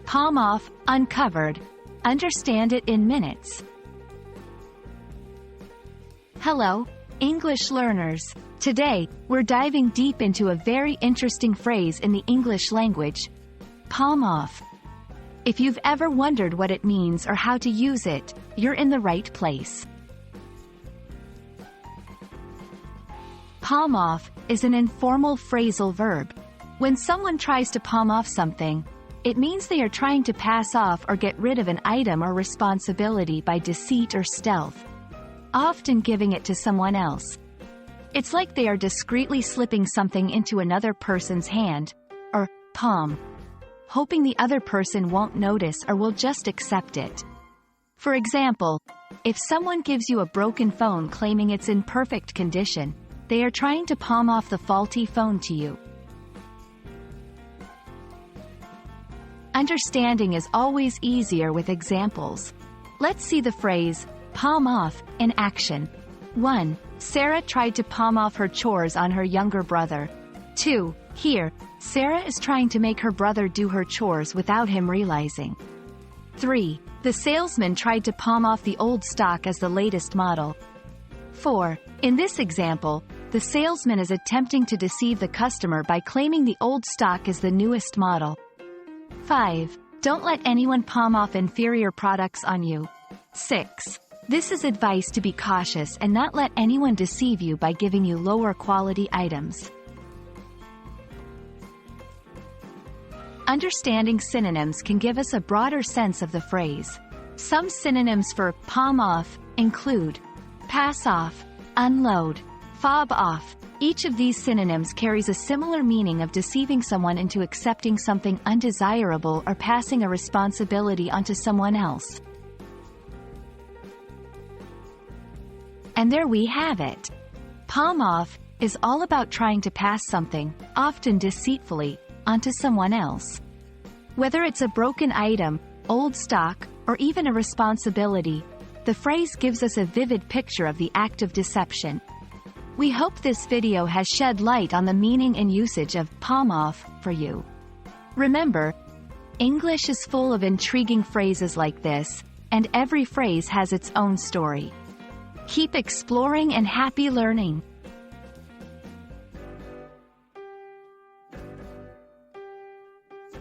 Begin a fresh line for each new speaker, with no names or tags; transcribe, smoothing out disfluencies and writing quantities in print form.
Palm off, uncovered. Understand it in minutes. Hello, English learners. Today, we're diving deep into a very interesting phrase in the English language, palm off. If you've ever wondered what it means or how to use it, you're in the right place. Palm off is an informal phrasal verb. When someone tries to palm off something, it means they are trying to pass off or get rid of an item or responsibility by deceit or stealth, often giving it to someone else. It's like they are discreetly slipping something into another person's hand, or palm, hoping the other person won't notice or will just accept it. For example, if someone gives you a broken phone claiming it's in perfect condition, they are trying to palm off the faulty phone to you. Understanding is always easier with examples. Let's see the phrase, palm off, in action. 1. Sarah tried to palm off her chores on her younger brother. 2. Here, Sarah is trying to make her brother do her chores without him realizing. 3. The salesman tried to palm off the old stock as the latest model. 4. In this example, the salesman is attempting to deceive the customer by claiming the old stock is the newest model. 5. Don't let anyone palm off inferior products on you. 6. This is advice to be cautious and not let anyone deceive you by giving you lower quality items. Understanding synonyms can give us a broader sense of the phrase. Some synonyms for palm off include pass off, unload, fob off. Each of these synonyms carries a similar meaning of deceiving someone into accepting something undesirable or passing a responsibility onto someone else. And there we have it. Palm off is all about trying to pass something, often deceitfully, onto someone else. Whether it's a broken item, old stock, or even a responsibility, the phrase gives us a vivid picture of the act of deception. We hope this video has shed light on the meaning and usage of palm off for you. Remember, English is full of intriguing phrases like this, and every phrase has its own story. Keep exploring and happy learning!